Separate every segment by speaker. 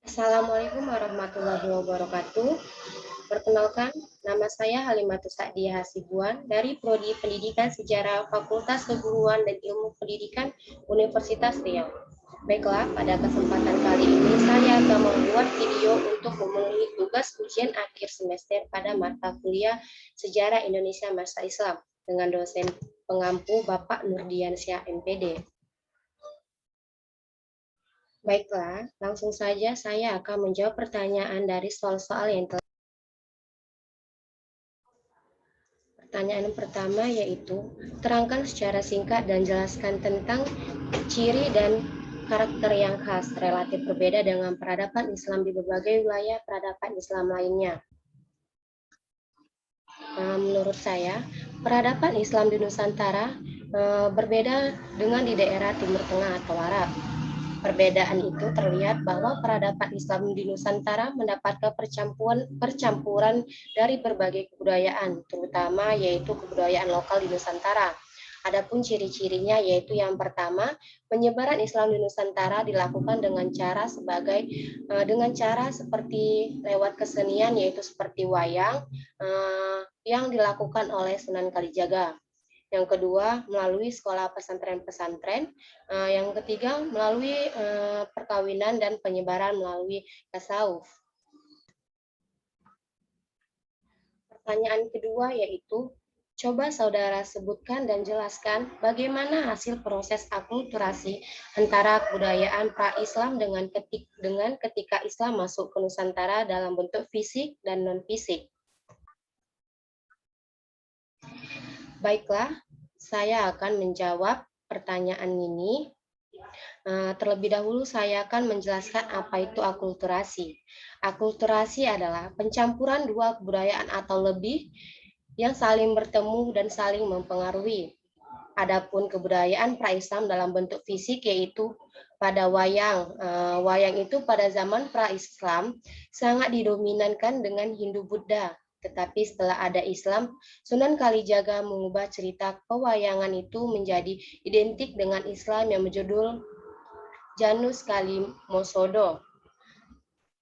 Speaker 1: Assalamualaikum warahmatullahi wabarakatuh. Perkenalkan, nama saya Halimatus Sa'diyah Hasibuan dari Prodi Pendidikan Sejarah Fakultas Keguruan dan Ilmu Pendidikan Universitas Riau. Baiklah, pada kesempatan kali ini saya akan membuat video untuk memenuhi tugas ujian akhir semester pada mata kuliah Sejarah Indonesia Masa Islam dengan dosen pengampu Bapak Nurdiansyah MPD. Baiklah, langsung saja saya akan menjawab pertanyaan dari soal-soal yang telah. Pertanyaan pertama yaitu, terangkan secara singkat dan jelaskan tentang ciri dan karakter yang khas relatif berbeda dengan peradaban Islam di berbagai wilayah peradaban Islam lainnya. Menurut saya, peradaban Islam di Nusantara berbeda dengan di daerah Timur Tengah atau Arab. Perbedaan itu terlihat bahwa peradaban Islam di Nusantara mendapatkan percampuran dari berbagai kebudayaan, terutama yaitu kebudayaan lokal di Nusantara. Adapun ciri-cirinya yaitu yang pertama, penyebaran Islam di Nusantara dilakukan dengan cara seperti lewat kesenian yaitu seperti wayang yang dilakukan oleh Sunan Kalijaga. Yang kedua, melalui sekolah pesantren-pesantren. Yang ketiga, melalui perkawinan dan penyebaran melalui tasawuf. Pertanyaan kedua yaitu, coba saudara sebutkan dan jelaskan bagaimana hasil proses akulturasi antara kebudayaan pra-Islam dengan ketika Islam masuk ke Nusantara dalam bentuk fisik dan non-fisik. Baiklah, saya akan menjawab pertanyaan ini. Terlebih dahulu saya akan menjelaskan apa itu akulturasi. Akulturasi adalah pencampuran dua kebudayaan atau lebih yang saling bertemu dan saling mempengaruhi. Adapun kebudayaan pra-Islam dalam bentuk fisik yaitu pada wayang. Wayang itu pada zaman pra-Islam sangat didominankan dengan Hindu-Buddha. Tetapi setelah ada Islam, Sunan Kalijaga mengubah cerita pewayangan itu menjadi identik dengan Islam yang berjudul Janus Kalimosodo.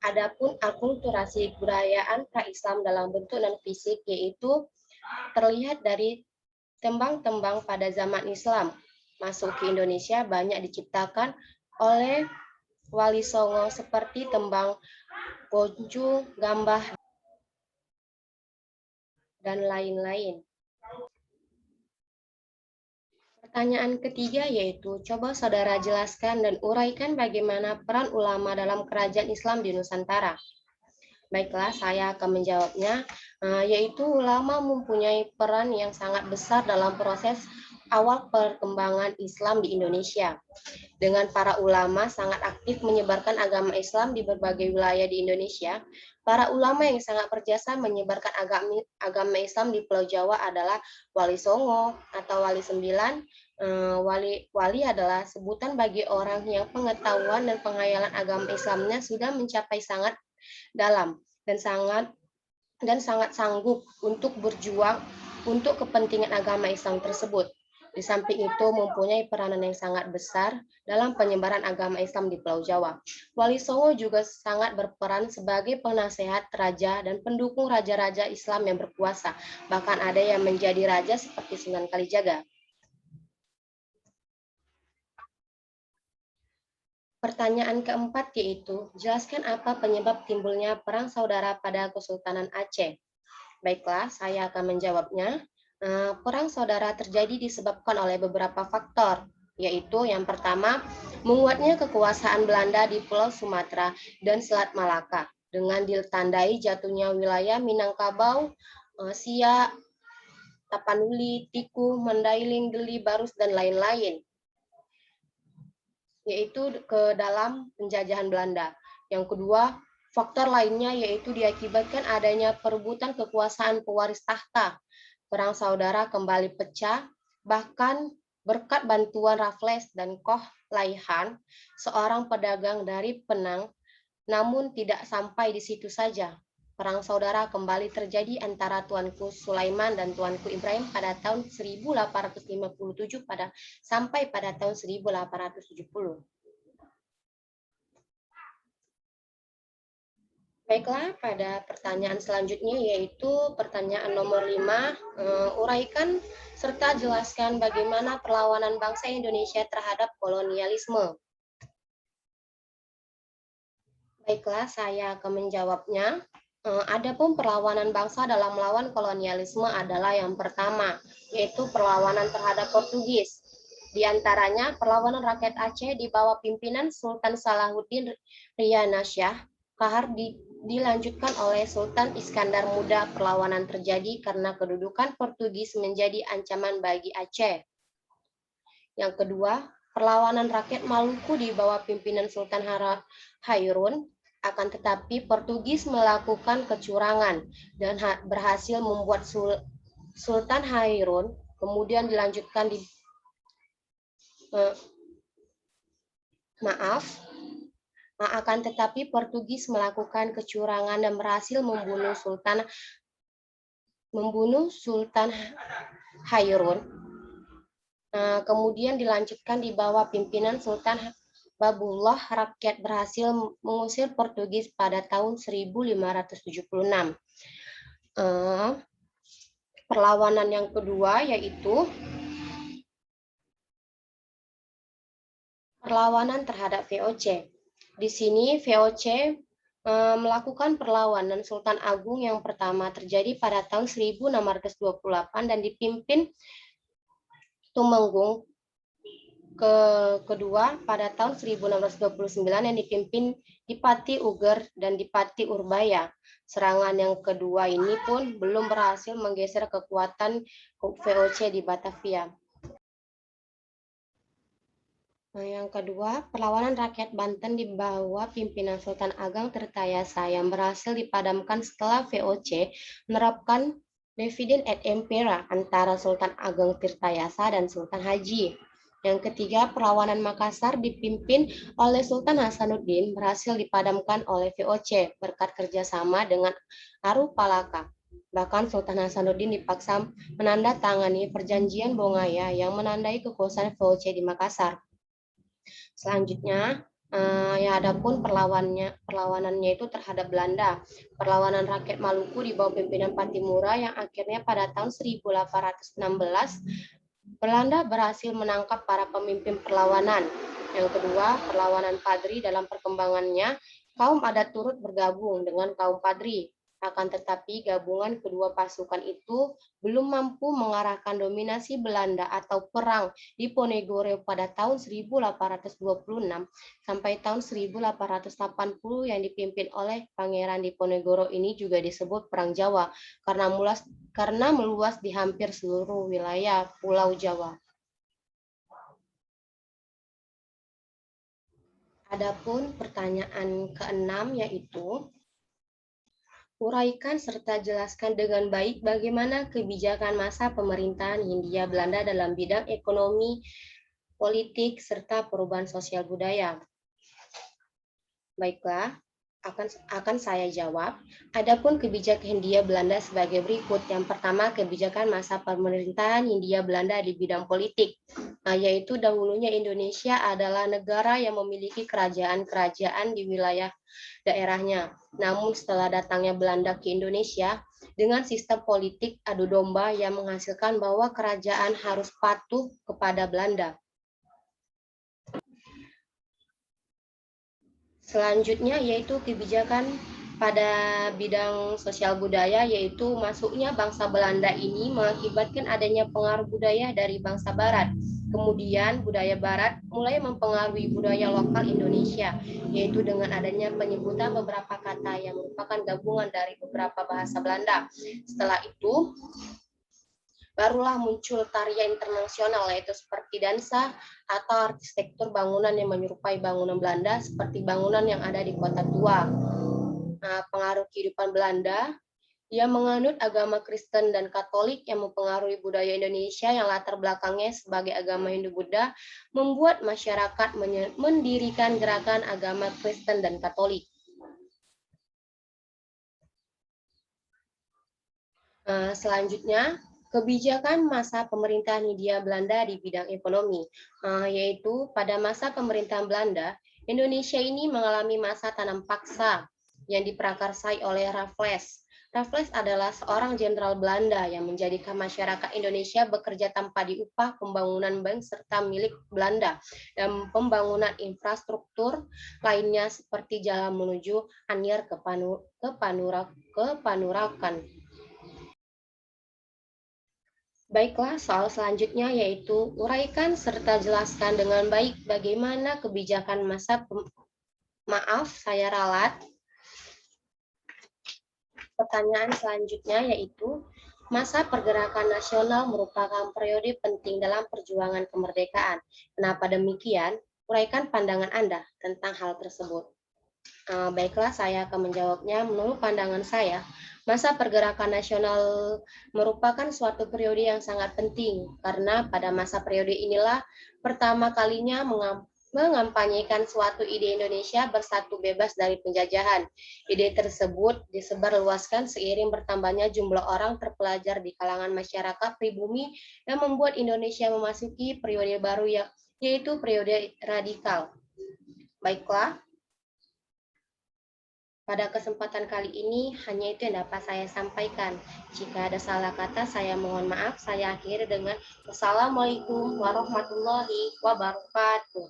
Speaker 1: Adapun akulturasi kebudayaan pra-Islam dalam bentuk non-fisik yaitu terlihat dari tembang-tembang pada zaman Islam masuk ke Indonesia banyak diciptakan oleh Wali Songo seperti tembang Goncu, Gambah, dan lain-lain. Pertanyaan ketiga yaitu, coba saudara jelaskan dan uraikan bagaimana peran ulama dalam kerajaan Islam di Nusantara. Baiklah, saya akan menjawabnya, yaitu ulama mempunyai peran yang sangat besar dalam proses awal perkembangan Islam di Indonesia. Dengan para ulama sangat aktif menyebarkan agama Islam di berbagai wilayah di Indonesia, para ulama yang sangat berjasa menyebarkan agama Islam di Pulau Jawa adalah Wali Songo atau Wali Sembilan. Wali adalah sebutan bagi orang yang pengetahuan dan penghayalan agama Islamnya sudah mencapai sangat dalam dan sangat sanggup untuk berjuang untuk kepentingan agama Islam tersebut. Di samping itu mempunyai peranan yang sangat besar dalam penyebaran agama Islam di Pulau Jawa. Wali Songo juga sangat berperan sebagai penasehat raja dan pendukung raja-raja Islam yang berkuasa. Bahkan ada yang menjadi raja seperti Sunan Kalijaga. Pertanyaan keempat yaitu, jelaskan apa penyebab timbulnya perang saudara pada Kesultanan Aceh. Baiklah, saya akan menjawabnya. Perang saudara terjadi disebabkan oleh beberapa faktor, yaitu yang pertama, menguatnya kekuasaan Belanda di Pulau Sumatera dan Selat Malaka, dengan ditandai jatuhnya wilayah Minangkabau, Siak, Tapanuli, Tiku, Mandailing, Deli, Barus, dan lain-lain, yaitu ke dalam penjajahan Belanda. Yang kedua, faktor lainnya yaitu diakibatkan adanya perebutan kekuasaan pewaris tahta. Perang saudara kembali pecah, bahkan berkat bantuan Raffles dan Koh Laihan, seorang pedagang dari Penang, namun tidak sampai di situ saja. Perang saudara kembali terjadi antara Tuanku Sulaiman dan Tuanku Ibrahim pada tahun 1857 sampai pada tahun 1870. Baiklah, pada pertanyaan selanjutnya yaitu pertanyaan nomor 5, uraikan serta jelaskan bagaimana perlawanan bangsa Indonesia terhadap kolonialisme. Baiklah, saya akan menjawabnya. Adapun perlawanan bangsa dalam melawan kolonialisme adalah yang pertama, yaitu perlawanan terhadap Portugis. Di antaranya perlawanan rakyat Aceh di bawah pimpinan Sultan Salahuddin Riyana Shah Kahar dilanjutkan oleh Sultan Iskandar Muda. Perlawanan terjadi karena kedudukan Portugis menjadi ancaman bagi Aceh. Yang kedua, perlawanan rakyat Maluku di bawah pimpinan Sultan Hairun, akan tetapi Portugis melakukan kecurangan dan berhasil membuat Sultan Hairun kemudian dilanjutkan di akan tetapi Portugis melakukan kecurangan dan berhasil membunuh Sultan Hairun. Kemudian dilanjutkan di bawah pimpinan Sultan Babullah, rakyat berhasil mengusir Portugis pada tahun 1576. Perlawanan yang kedua yaitu perlawanan terhadap VOC. Di sini VOC melakukan perlawanan Sultan Agung yang pertama terjadi pada tahun 1628 dan dipimpin Tumenggung. Kedua pada tahun 1629 yang dipimpin Dipati Uger dan Dipati Urbaya. Serangan yang kedua ini pun belum berhasil menggeser kekuatan VOC di Batavia. Yang kedua, perlawanan rakyat Banten di bawah pimpinan Sultan Ageng Tirtayasa yang berhasil dipadamkan setelah VOC menerapkan dividen et impera antara Sultan Ageng Tirtayasa dan Sultan Haji. Yang ketiga, perlawanan Makassar dipimpin oleh Sultan Hasanuddin berhasil dipadamkan oleh VOC berkat kerjasama dengan Aru Palaka. Bahkan Sultan Hasanuddin dipaksa menandatangani perjanjian Bongaya yang menandai kekuasaan VOC di Makassar. Selanjutnya, ya adapun perlawanannya itu terhadap Belanda. Perlawanan rakyat Maluku di bawah pimpinan Patimura yang akhirnya pada tahun 1816 Belanda berhasil menangkap para pemimpin perlawanan. Yang kedua, perlawanan Padri dalam perkembangannya, kaum adat turut bergabung dengan kaum Padri. Akan tetapi gabungan kedua pasukan itu belum mampu mengarahkan dominasi Belanda atau perang di Ponegoro pada tahun 1826 sampai tahun 1880 yang dipimpin oleh Pangeran Diponegoro ini juga disebut Perang Jawa karena meluas di hampir seluruh wilayah Pulau Jawa. Adapun pertanyaan ke-6 yaitu uraikan serta jelaskan dengan baik bagaimana kebijakan masa pemerintahan Hindia Belanda dalam bidang ekonomi, politik, serta perubahan sosial budaya. Baiklah, akan saya jawab. Adapun kebijakan Hindia Belanda sebagai berikut. Yang pertama, kebijakan masa pemerintahan Hindia Belanda di bidang politik, yaitu dahulunya Indonesia adalah negara yang memiliki kerajaan-kerajaan di wilayah daerahnya. Namun setelah datangnya Belanda ke Indonesia, dengan sistem politik adu domba yang menghasilkan bahwa kerajaan harus patuh kepada Belanda. Selanjutnya yaitu kebijakan pada bidang sosial budaya, yaitu masuknya bangsa Belanda ini mengakibatkan adanya pengaruh budaya dari bangsa Barat. Kemudian budaya Barat mulai mempengaruhi budaya lokal Indonesia, yaitu dengan adanya penyebutan beberapa kata yang merupakan gabungan dari beberapa bahasa Belanda. Setelah itu, barulah muncul tarian internasional yaitu seperti dansa atau arsitektur bangunan yang menyerupai bangunan Belanda seperti bangunan yang ada di Kota Tua. Pengaruh kehidupan Belanda, ia menganut agama Kristen dan Katolik yang mempengaruhi budaya Indonesia yang latar belakangnya sebagai agama Hindu-Buddha, membuat masyarakat mendirikan gerakan agama Kristen dan Katolik. Selanjutnya, kebijakan masa pemerintahan Hindia Belanda di bidang ekonomi, yaitu pada masa pemerintahan Belanda, Indonesia ini mengalami masa tanam paksa. yang diprakarsai oleh Raffles. Raffles adalah seorang jenderal Belanda yang menjadikan masyarakat Indonesia bekerja tanpa diupah pembangunan bank serta milik Belanda dan pembangunan infrastruktur lainnya seperti jalan menuju Anyer ke Panurakan. Baiklah, soal selanjutnya yaitu uraikan serta jelaskan dengan baik bagaimana kebijakan maaf, saya ralat. Pertanyaan selanjutnya yaitu, masa pergerakan nasional merupakan periode penting dalam perjuangan kemerdekaan. Kenapa demikian? Uraikan pandangan Anda tentang hal tersebut. Baiklah, saya akan menjawabnya. Menurut pandangan saya, masa pergerakan nasional merupakan suatu periode yang sangat penting karena pada masa periode inilah pertama kalinya mengampanyekan suatu ide Indonesia bersatu bebas dari penjajahan. Ide tersebut disebarluaskan seiring bertambahnya jumlah orang terpelajar di kalangan masyarakat pribumi yang membuat Indonesia memasuki periode baru yaitu periode radikal. Baiklah, pada kesempatan kali ini hanya itu yang dapat saya sampaikan. Jika ada salah kata, saya mohon maaf. Saya akhiri dengan wassalamualaikum warahmatullahi wabarakatuh.